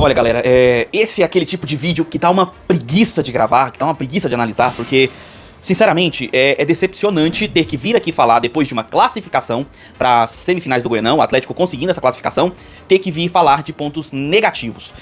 Olha, galera, esse é aquele tipo de vídeo que dá uma preguiça de gravar, que dá uma preguiça de analisar, porque, sinceramente, é decepcionante ter que vir aqui falar depois de uma classificação para as semifinais do Goianão, o Atlético conseguindo essa classificação, ter que vir falar de pontos negativos.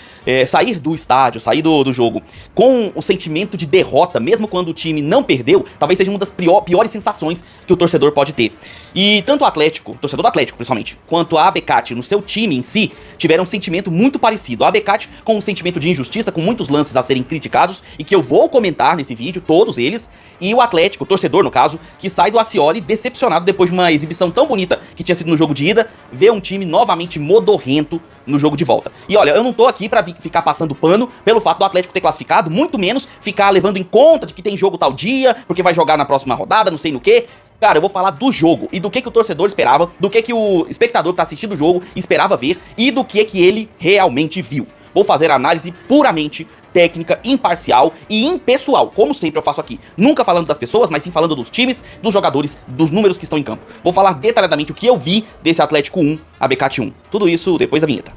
Sair do estádio, sair do jogo com o sentimento de derrota, mesmo quando o time não perdeu, talvez seja uma das piores sensações que o torcedor pode ter. E tanto o Atlético, o torcedor do Atlético principalmente, quanto a Abecate no seu time em si, tiveram um sentimento muito parecido. A Abecate com um sentimento de injustiça, com muitos lances a serem criticados, e que eu vou comentar nesse vídeo, todos eles, e o Atlético, o torcedor no caso, que sai do Ascioli decepcionado depois de uma exibição tão bonita que tinha sido no jogo de ida, vê um time novamente modorrento no jogo de volta. E olha, eu não tô aqui pra ficar passando pano pelo fato do Atlético ter classificado, muito menos ficar levando em conta de que tem jogo tal dia, porque vai jogar na próxima rodada, não sei no que. Cara, eu vou falar do jogo e do que o torcedor esperava, do que o espectador que tá assistindo o jogo esperava ver e do que ele realmente viu. Vou fazer análise puramente técnica, imparcial e impessoal, como sempre eu faço aqui. Nunca falando das pessoas, mas sim falando dos times, dos jogadores, dos números que estão em campo. Vou falar detalhadamente o que eu vi desse Atlético 1, Abecate 1. Tudo isso depois da vinheta.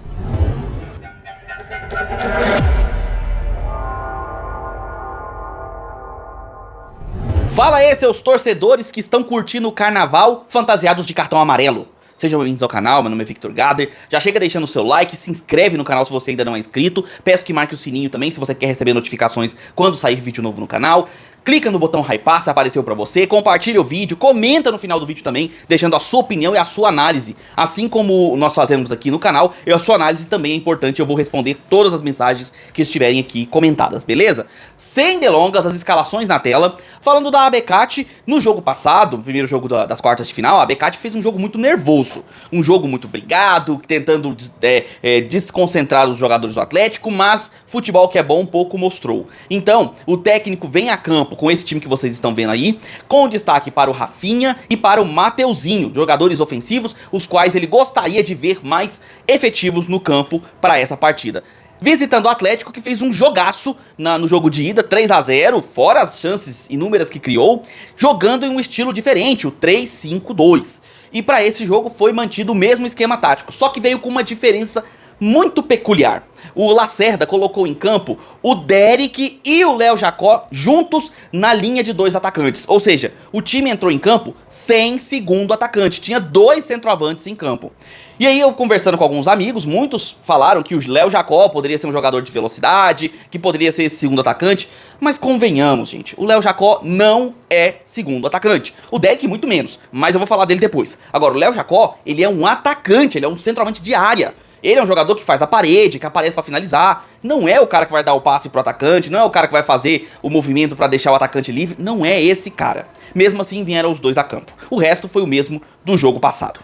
Fala aí, seus torcedores que estão curtindo o carnaval fantasiados de cartão amarelo. Sejam bem-vindos ao canal, meu nome é Victor Gader. Já chega deixando o seu like, se inscreve no canal se você ainda não é inscrito. Peço que marque o sininho também se você quer receber notificações quando sair vídeo novo no canal. Clica no botão hypar se apareceu pra você, compartilha o vídeo, comenta no final do vídeo também, deixando a sua opinião e a sua análise. Assim como nós fazemos aqui no canal, a sua análise também é importante, eu vou responder todas as mensagens que estiverem aqui comentadas, beleza? Sem delongas, as escalações na tela. Falando da Abecate, no jogo passado, no primeiro jogo das quartas de final, a Abecate fez um jogo muito nervoso. Um jogo muito brigado, tentando desconcentrar os jogadores do Atlético, mas futebol que é bom pouco mostrou. Então, o técnico vem a campo com esse time que vocês estão vendo aí, com destaque para o Rafinha e para o Mateuzinho, jogadores ofensivos, os quais ele gostaria de ver mais efetivos no campo para essa partida. Visitando o Atlético, que fez um jogaço no jogo de ida, 3-0, fora as chances inúmeras que criou, jogando em um estilo diferente, o 3-5-2. E para esse jogo foi mantido o mesmo esquema tático, só que veio com uma diferença muito peculiar. O Lacerda colocou em campo o Derek e o Léo Jacó juntos na linha de dois atacantes. Ou seja, o time entrou em campo sem segundo atacante. Tinha dois centroavantes em campo. E aí eu conversando com alguns amigos, muitos falaram que o Léo Jacó poderia ser um jogador de velocidade, que poderia ser esse segundo atacante. Mas convenhamos, gente, o Léo Jacó não é segundo atacante. O Derek muito menos, mas eu vou falar dele depois. Agora, o Léo Jacó, ele é um atacante, ele é um centroavante de área. Ele é um jogador que faz a parede, que aparece pra finalizar. Não é o cara que vai dar o passe pro atacante, não é o cara que vai fazer o movimento pra deixar o atacante livre. Não é esse cara. Mesmo assim, vieram os dois a campo. O resto foi o mesmo do jogo passado.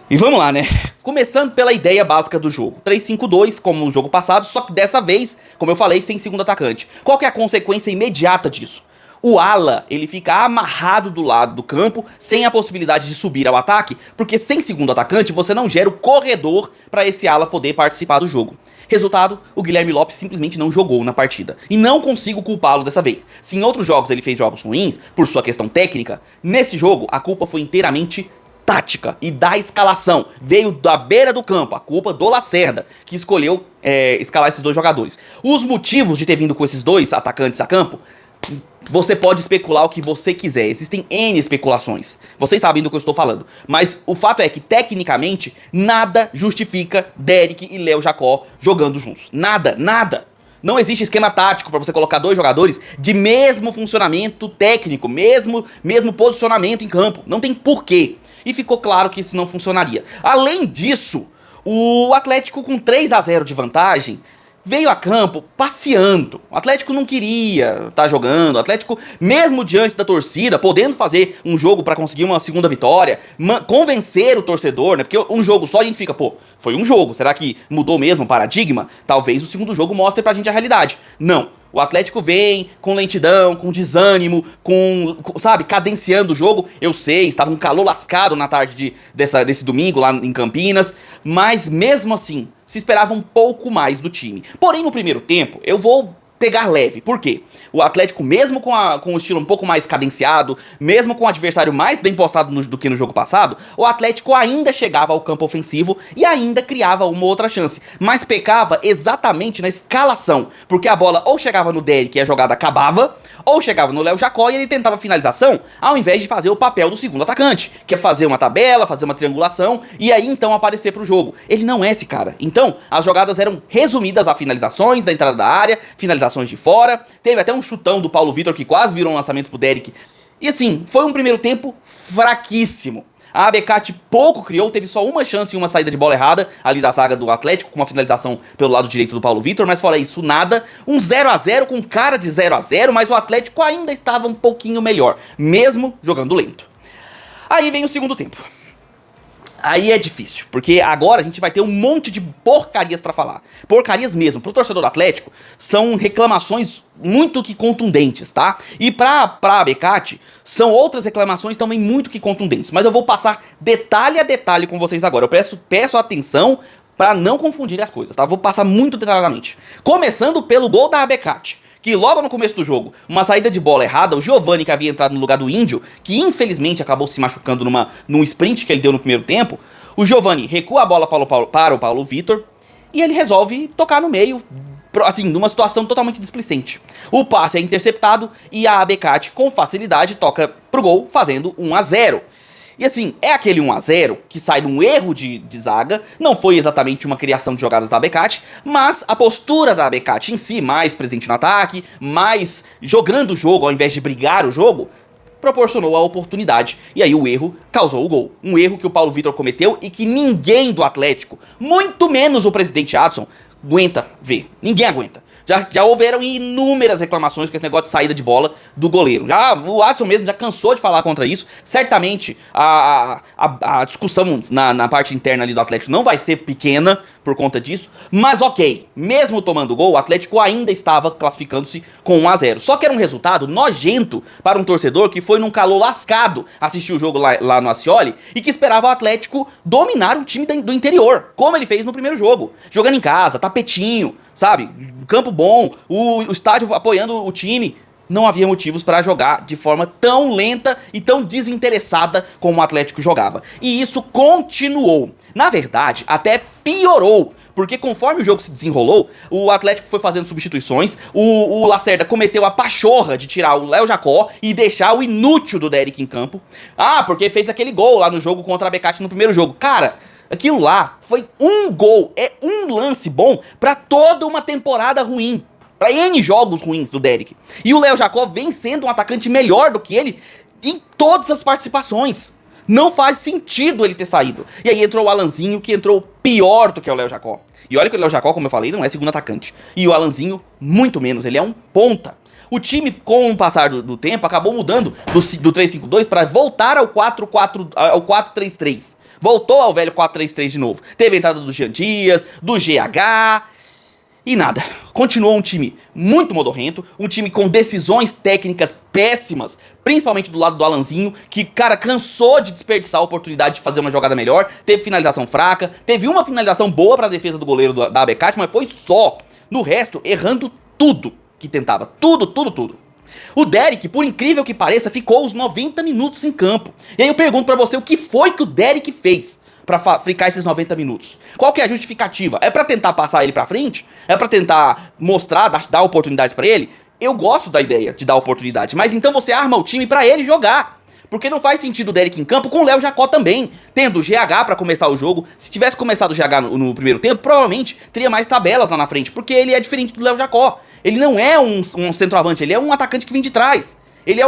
E vamos lá, né? Começando pela ideia básica do jogo. 3-5-2, como no jogo passado, só que dessa vez, como eu falei, sem segundo atacante. Qual que é a consequência imediata disso? O ala, ele fica amarrado do lado do campo, sem a possibilidade de subir ao ataque, porque sem segundo atacante você não gera o corredor para esse ala poder participar do jogo. Resultado, o Guilherme Lopes simplesmente não jogou na partida. E não consigo culpá-lo dessa vez. Se em outros jogos ele fez jogos ruins, por sua questão técnica, nesse jogo a culpa foi inteiramente tática e da escalação. Veio da beira do campo, a culpa do Lacerda, que escolheu escalar esses dois jogadores. Os motivos de ter vindo com esses dois atacantes a campo, você pode especular o que você quiser, existem N especulações, vocês sabem do que eu estou falando, mas o fato é que, tecnicamente, nada justifica Derek e Léo Jacó jogando juntos, nada, nada. Não existe esquema tático para você colocar dois jogadores de mesmo funcionamento técnico, mesmo posicionamento em campo, não tem porquê, e ficou claro que isso não funcionaria. Além disso, o Atlético com 3-0 de vantagem, veio a campo passeando. O Atlético não queria estar jogando. O Atlético, mesmo diante da torcida, podendo fazer um jogo para conseguir uma segunda vitória, convencer o torcedor, né? Porque um jogo só a gente fica, pô, foi um jogo. Será que mudou mesmo o paradigma? Talvez o segundo jogo mostre pra gente a realidade. Não. O Atlético vem com lentidão, com desânimo, sabe, cadenciando o jogo. Eu sei, estava um calor lascado na tarde desse domingo lá em Campinas, mas mesmo assim, se esperava um pouco mais do time. Porém, no primeiro tempo, eu vou pegar leve. Por quê? O Atlético, mesmo com o estilo um pouco mais cadenciado, mesmo com o adversário mais bem postado do que no jogo passado, o Atlético ainda chegava ao campo ofensivo e ainda criava uma outra chance, mas pecava exatamente na escalação, porque a bola ou chegava no Derek e a jogada acabava, ou chegava no Léo Jacó e ele tentava finalização, ao invés de fazer o papel do segundo atacante, que é fazer uma tabela, fazer uma triangulação e aí então aparecer pro jogo. Ele não é esse cara. Então, as jogadas eram resumidas a finalizações da entrada da área, finalizações de fora, teve até um chutão do Paulo Vitor que quase virou um lançamento pro Derek. E assim, foi um primeiro tempo fraquíssimo. A Abecate pouco criou, teve só uma chance e uma saída de bola errada ali da zaga do Atlético, com uma finalização pelo lado direito do Paulo Vitor, mas fora isso, nada. Um 0 a 0 com cara de 0 a 0, mas o Atlético ainda estava um pouquinho melhor, mesmo jogando lento. Aí vem o segundo tempo. Aí é difícil, porque agora a gente vai ter um monte de porcarias pra falar. Porcarias mesmo. Pro torcedor do Atlético, são reclamações muito que contundentes, tá? E pra Abecate, são outras reclamações também muito que contundentes. Mas eu vou passar detalhe a detalhe com vocês agora. Eu peço atenção pra não confundir as coisas, tá? Vou passar muito detalhadamente. Começando pelo gol da Abecate, que logo no começo do jogo, uma saída de bola errada, o Giovani, que havia entrado no lugar do Índio, que infelizmente acabou se machucando num sprint que ele deu no primeiro tempo, o Giovani recua a bola para o Paulo Vitor e ele resolve tocar no meio, assim, numa situação totalmente displicente. O passe é interceptado e a Abecate, com facilidade, toca pro gol, fazendo 1 a 0. E assim, é aquele 1 a 0 que sai de um erro de zaga, não foi exatamente uma criação de jogadas da Abecate, mas a postura da Abecate em si, mais presente no ataque, mais jogando o jogo ao invés de brigar o jogo, proporcionou a oportunidade. E aí o erro causou o gol. Um erro que o Paulo Vitor cometeu e que ninguém do Atlético, muito menos o presidente Adson, aguenta ver. Ninguém aguenta. Já houveram inúmeras reclamações com esse negócio de saída de bola do goleiro. O Adson mesmo já cansou de falar contra isso. Certamente a discussão na parte interna ali do Atlético não vai ser pequena por conta disso. Mas ok, mesmo tomando gol, o Atlético ainda estava classificando-se com 1 a 0. Só que era um resultado nojento para um torcedor que foi num calor lascado assistir o jogo lá no Ascioli e que esperava o Atlético dominar um time do interior, como ele fez no primeiro jogo. Jogando em casa, tapetinho, sabe? Campo bom, o estádio apoiando o time. Não havia motivos para jogar de forma tão lenta e tão desinteressada como o Atlético jogava. E isso continuou. Na verdade, até piorou. Porque conforme o jogo se desenrolou, o Atlético foi fazendo substituições, o Lacerda cometeu a pachorra de tirar o Léo Jacó e deixar o inútil do Derek em campo. Porque fez aquele gol lá no jogo contra a Abecate no primeiro jogo. Cara, aquilo lá foi um gol, é um lance bom pra toda uma temporada ruim. Pra N jogos ruins do Derek. E o Léo Jacó vem sendo um atacante melhor do que ele em todas as participações. Não faz sentido ele ter saído. E aí entrou o Alanzinho, que entrou pior do que o Léo Jacó. E olha que o Léo Jacó, como eu falei, não é segundo atacante. E o Alanzinho, muito menos, ele é um ponta. O time, com o passar do tempo, acabou mudando do 3-5-2 para voltar ao 4-3-3. Voltou ao velho 4-3-3 de novo. Teve a entrada do Jean Dias, do GH... E nada, continuou um time muito modorrento, um time com decisões técnicas péssimas, principalmente do lado do Alanzinho, que, cara, cansou de desperdiçar a oportunidade de fazer uma jogada melhor, teve finalização fraca, teve uma finalização boa pra defesa do goleiro da Abecate, mas foi só. No resto, errando tudo que tentava, tudo. O Derek, por incrível que pareça, ficou os 90 minutos em campo. E aí eu pergunto pra você, o que foi que o Derek fez pra ficar esses 90 minutos? Qual que é a justificativa? É pra tentar passar ele pra frente? É pra tentar mostrar, dar oportunidades pra ele? Eu gosto da ideia de dar oportunidade, mas então você arma o time pra ele jogar. Porque não faz sentido o Derek em campo com o Léo Jacó também, tendo o GH pra começar o jogo. Se tivesse começado o GH no primeiro tempo, provavelmente teria mais tabelas lá na frente, porque ele é diferente do Léo Jacó. Ele não é um centroavante, ele é um atacante que vem de trás. Ele é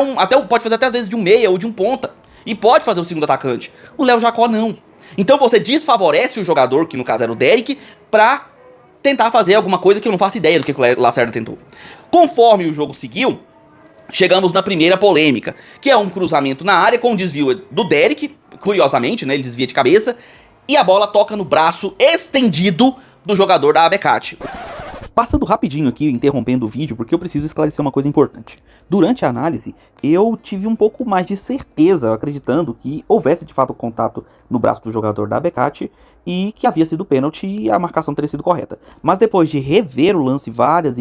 pode fazer até às vezes de um meia ou de um ponta. E pode fazer o segundo atacante. O Léo Jacó não. Então você desfavorece o jogador, que no caso era o Derek, pra tentar fazer alguma coisa que eu não faço ideia do que o Lacerda tentou. Conforme o jogo seguiu, chegamos na primeira polêmica, que é um cruzamento na área com um desvio do Derek, curiosamente, né, ele desvia de cabeça, e a bola toca no braço estendido do jogador da Abecate. Passando rapidinho aqui, interrompendo o vídeo, porque eu preciso esclarecer uma coisa importante. Durante a análise, eu tive um pouco mais de certeza, acreditando que houvesse de fato contato no braço do jogador da Abekati e que havia sido pênalti e a marcação teria sido correta. Mas depois de rever o lance várias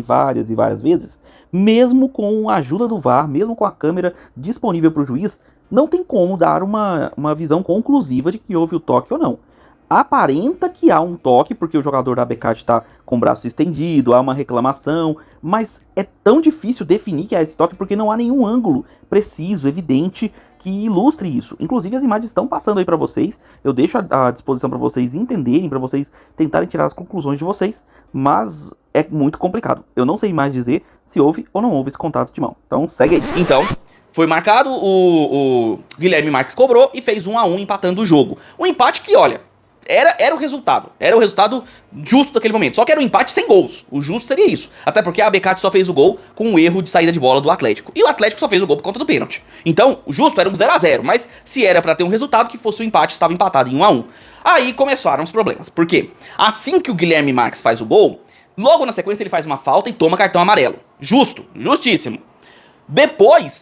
vezes, mesmo com a ajuda do VAR, mesmo com a câmera disponível para o juiz, não tem como dar uma visão conclusiva de que houve o toque ou não. Aparenta que há um toque, porque o jogador da Abekati está com o braço estendido, há uma reclamação, mas é tão difícil definir que há esse toque porque não há nenhum ângulo preciso, evidente, que ilustre isso. Inclusive as imagens estão passando aí para vocês, eu deixo à disposição para vocês entenderem, para vocês tentarem tirar as conclusões de vocês, mas é muito complicado. Eu não sei mais dizer se houve ou não houve esse contato de mão. Então segue aí. Então, foi marcado, o Guilherme Marques cobrou e fez 1 a 1 empatando o jogo. Um empate que, olha, era o resultado justo daquele momento, só que era um empate sem gols, o justo seria isso, até porque a Abekati só fez o gol com um erro de saída de bola do Atlético, e o Atlético só fez o gol por conta do pênalti, então o justo era um 0 a 0, mas se era pra ter um resultado que fosse o empate, estava empatado em 1 a 1. Aí começaram os problemas, porque assim que o Guilherme Marques faz o gol, logo na sequência ele faz uma falta e toma cartão amarelo, justíssimo.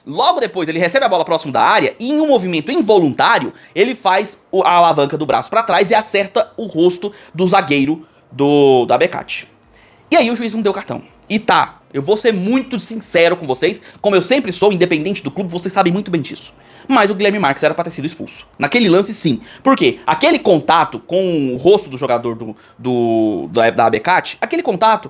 Logo depois, ele recebe a bola próximo da área e em um movimento involuntário, ele faz a alavanca do braço pra trás e acerta o rosto do zagueiro da Abekati. E aí o juiz não deu cartão. E tá, eu vou ser muito sincero com vocês, como eu sempre sou, independente do clube, vocês sabem muito bem disso. Mas o Guilherme Marques era pra ter sido expulso. Naquele lance, sim. Por quê? Aquele contato com o rosto do jogador da Abekati, aquele contato...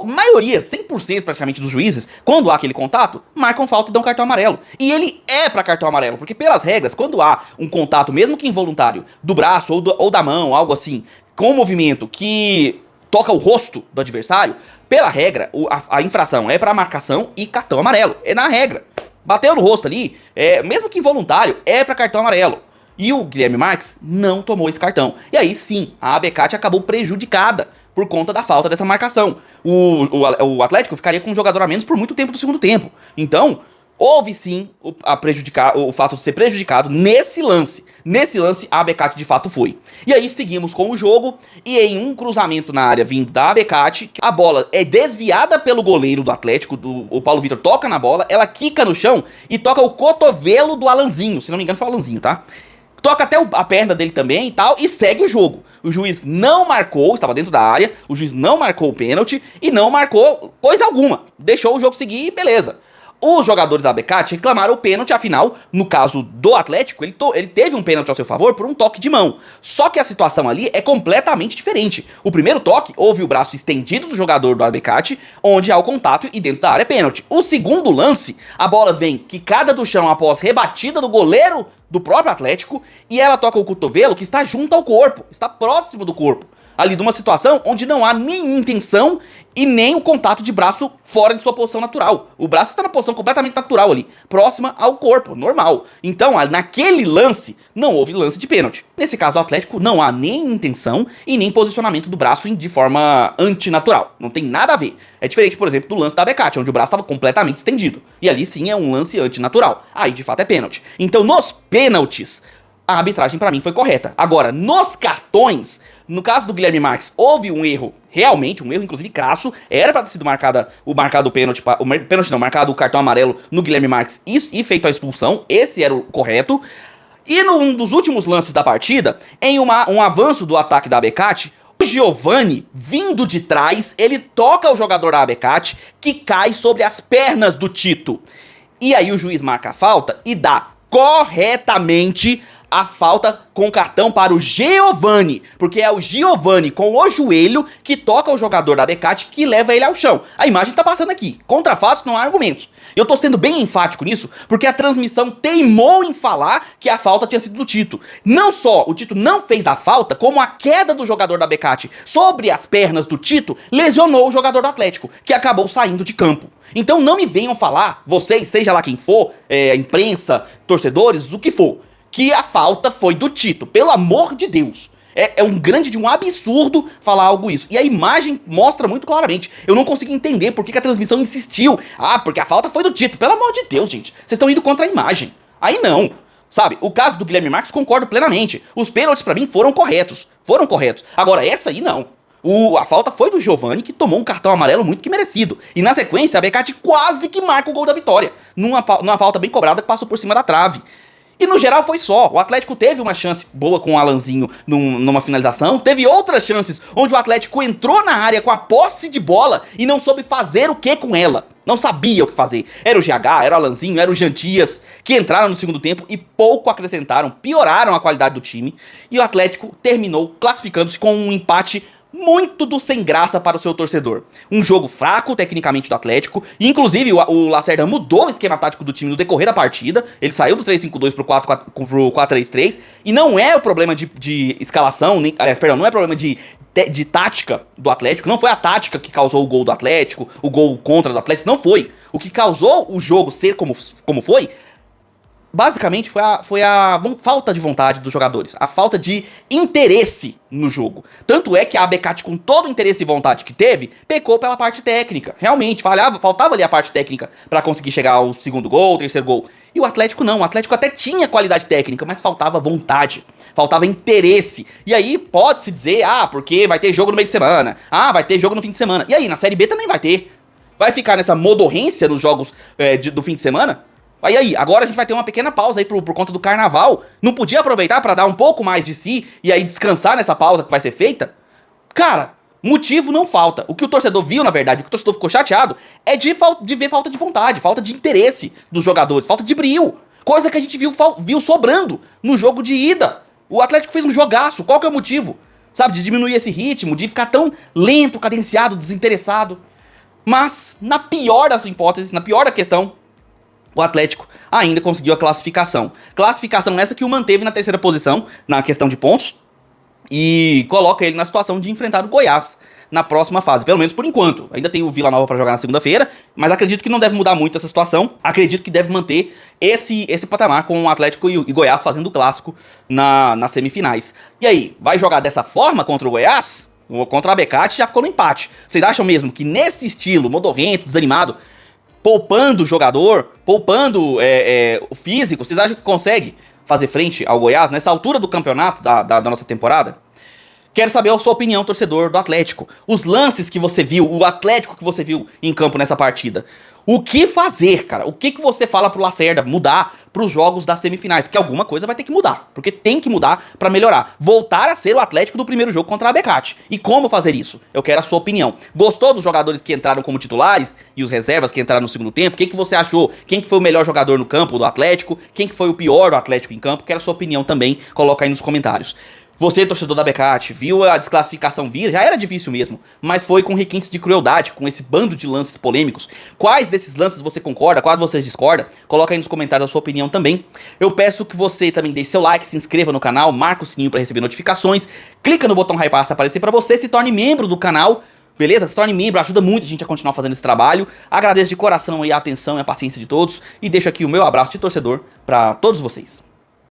maioria, 100% praticamente dos juízes, quando há aquele contato, marcam falta e dão cartão amarelo. E ele é pra cartão amarelo, porque pelas regras, quando há um contato, mesmo que involuntário, do braço ou da mão, algo assim, com um movimento que toca o rosto do adversário, pela regra, a infração é pra marcação e cartão amarelo. É na regra. Bateu no rosto ali, mesmo que involuntário, é pra cartão amarelo. E o Guilherme Marques não tomou esse cartão. E aí sim, a Abekati acabou prejudicada por conta da falta dessa marcação. O Atlético ficaria com um jogador a menos por muito tempo do segundo tempo. Então, houve sim o fato de ser prejudicado nesse lance. Nesse lance, a Abekati de fato foi. E aí seguimos com o jogo, e em um cruzamento na área vindo da Abekati, a bola é desviada pelo goleiro do Atlético, o Paulo Vitor toca na bola, ela quica no chão e toca o cotovelo do Alanzinho, se não me engano foi o Alanzinho, tá? Toca até a perna dele também e tal, e segue o jogo. O juiz não marcou, estava dentro da área, o juiz não marcou o pênalti e não marcou coisa alguma. Deixou o jogo seguir e beleza. Os jogadores da Abekati reclamaram o pênalti, afinal, no caso do Atlético, ele teve um pênalti ao seu favor por um toque de mão. Só que a situação ali é completamente diferente. O primeiro toque, houve o braço estendido do jogador do Abekati, onde há o contato e dentro da área é pênalti. O segundo lance, a bola vem quicada do chão após rebatida do goleiro do próprio Atlético, e ela toca o cotovelo que está junto ao corpo, está próximo do corpo. Ali de uma situação onde não há nem intenção e nem o contato de braço fora de sua posição natural. O braço está na posição completamente natural ali, próxima ao corpo, normal. Então, naquele lance, não houve lance de pênalti. Nesse caso do Atlético, não há nem intenção e nem posicionamento do braço de forma antinatural. Não tem nada a ver. É diferente, por exemplo, do lance da Abekati, onde o braço estava completamente estendido. E ali sim é um lance antinatural. Aí, de fato, é pênalti. Então, nos pênaltis, a arbitragem pra mim foi correta. Agora, nos cartões, no caso do Guilherme Marques, houve um erro, realmente, um erro inclusive crasso, era pra ter sido marcado o pênalti, marcado o cartão amarelo no Guilherme Marques e feito a expulsão, esse era o correto. E num dos últimos lances da partida, em um avanço do ataque da Abekati, o Giovani, vindo de trás, ele toca o jogador da Abekati, que cai sobre as pernas do Tito. E aí o juiz marca a falta e dá corretamente a falta com cartão para o Giovani, porque é o Giovani com o joelho que toca o jogador da Abekati que leva ele ao chão. A imagem tá passando aqui, contra fatos não há argumentos. Eu tô sendo bem enfático nisso, porque a transmissão teimou em falar que a falta tinha sido do Tito. Não só o Tito não fez a falta, como a queda do jogador da Abekati sobre as pernas do Tito lesionou o jogador do Atlético, que acabou saindo de campo. Então não me venham falar, vocês, seja lá quem for, imprensa, torcedores, o que for, que a falta foi do Tito. Pelo amor de Deus. É um absurdo falar algo isso. E a imagem mostra muito claramente. Eu não consegui entender por que a transmissão insistiu. Ah, porque a falta foi do Tito. Pelo amor de Deus, gente. Vocês estão indo contra a imagem. Aí não. Sabe, o caso do Guilherme Marques, concordo plenamente. Os pênaltis pra mim foram corretos. Agora, essa aí não. A falta foi do Giovani, que tomou um cartão amarelo muito que merecido. E na sequência, a Beccati quase que marca o gol da vitória. Numa falta bem cobrada que passou por cima da trave. E no geral foi só. O Atlético teve uma chance boa com o Alanzinho numa finalização. Teve outras chances onde o Atlético entrou na área com a posse de bola e não soube fazer o que com ela. Não sabia o que fazer. Era o GH, era o Alanzinho, era o Jantias, que entraram no segundo tempo e pouco acrescentaram, pioraram a qualidade do time. E o Atlético terminou classificando-se com um empate muito do sem graça para o seu torcedor. Um jogo fraco, tecnicamente, do Atlético. E, inclusive, o Lacerda mudou o esquema tático do time no decorrer da partida. Ele saiu do 3-5-2 pro 4-3-3. E não é o problema de escalação, não é problema de tática do Atlético. Não foi a tática que causou o gol do Atlético, o gol contra do Atlético. Não foi. O que causou o jogo ser como foi... Basicamente foi a falta de vontade dos jogadores, a falta de interesse no jogo. Tanto é que a Beccati, com todo o interesse e vontade que teve, pecou pela parte técnica. Realmente, faltava ali a parte técnica pra conseguir chegar ao segundo gol, terceiro gol. E o Atlético não, o Atlético até tinha qualidade técnica, mas faltava vontade, faltava interesse. E aí pode-se dizer, porque vai ter jogo no meio de semana, vai ter jogo no fim de semana. E aí, na Série B também vai ter. Vai ficar nessa modorrência nos jogos do fim de semana? Aí, agora a gente vai ter uma pequena pausa aí por conta do carnaval. Não podia aproveitar pra dar um pouco mais de si e aí descansar nessa pausa que vai ser feita? Cara, motivo não falta. O que o torcedor viu, na verdade, o que o torcedor ficou chateado é de ver falta de vontade, falta de interesse dos jogadores, falta de brio. Coisa que a gente viu sobrando no jogo de ida. O Atlético fez um jogaço, qual que é o motivo? Sabe, de diminuir esse ritmo, de ficar tão lento, cadenciado, desinteressado. Mas, na pior das hipóteses, na pior da questão, o Atlético ainda conseguiu a classificação. Classificação essa que o manteve na terceira posição, na questão de pontos, e coloca ele na situação de enfrentar o Goiás na próxima fase, pelo menos por enquanto. Ainda tem o Vila Nova para jogar na segunda-feira, mas acredito que não deve mudar muito essa situação. Acredito que deve manter esse patamar com o Atlético e Goiás fazendo o clássico nas semifinais. E aí, vai jogar dessa forma contra o Goiás? Contra a Beccati já ficou no empate. Vocês acham mesmo que nesse estilo, modorrento, desanimado, poupando o jogador, poupando o físico, vocês acham que consegue fazer frente ao Goiás nessa altura do campeonato da nossa temporada? Quero saber a sua opinião, torcedor do Atlético. Os lances que você viu, o Atlético que você viu em campo nessa partida. O que fazer, cara? O que você fala pro Lacerda mudar pros jogos das semifinais? Porque alguma coisa vai ter que mudar. Porque tem que mudar pra melhorar. Voltar a ser o Atlético do primeiro jogo contra a Beccati. E como fazer isso? Eu quero a sua opinião. Gostou dos jogadores que entraram como titulares e os reservas que entraram no segundo tempo? O que você achou? Quem que foi o melhor jogador no campo do Atlético? Quem que foi o pior do Atlético em campo? Quero a sua opinião também. Coloca aí nos comentários. Você, torcedor da Beccati, viu a desclassificação vir? Já era difícil mesmo, mas foi com requintes de crueldade, com esse bando de lances polêmicos. Quais desses lances você concorda, quais você discorda? Coloca aí nos comentários a sua opinião também. Eu peço que você também deixe seu like, se inscreva no canal, marca o sininho para receber notificações, clica no botão hypar para aparecer para você, se torne membro do canal, beleza? Se torne membro, ajuda muito a gente a continuar fazendo esse trabalho. Agradeço de coração aí a atenção e a paciência de todos e deixo aqui o meu abraço de torcedor para todos vocês.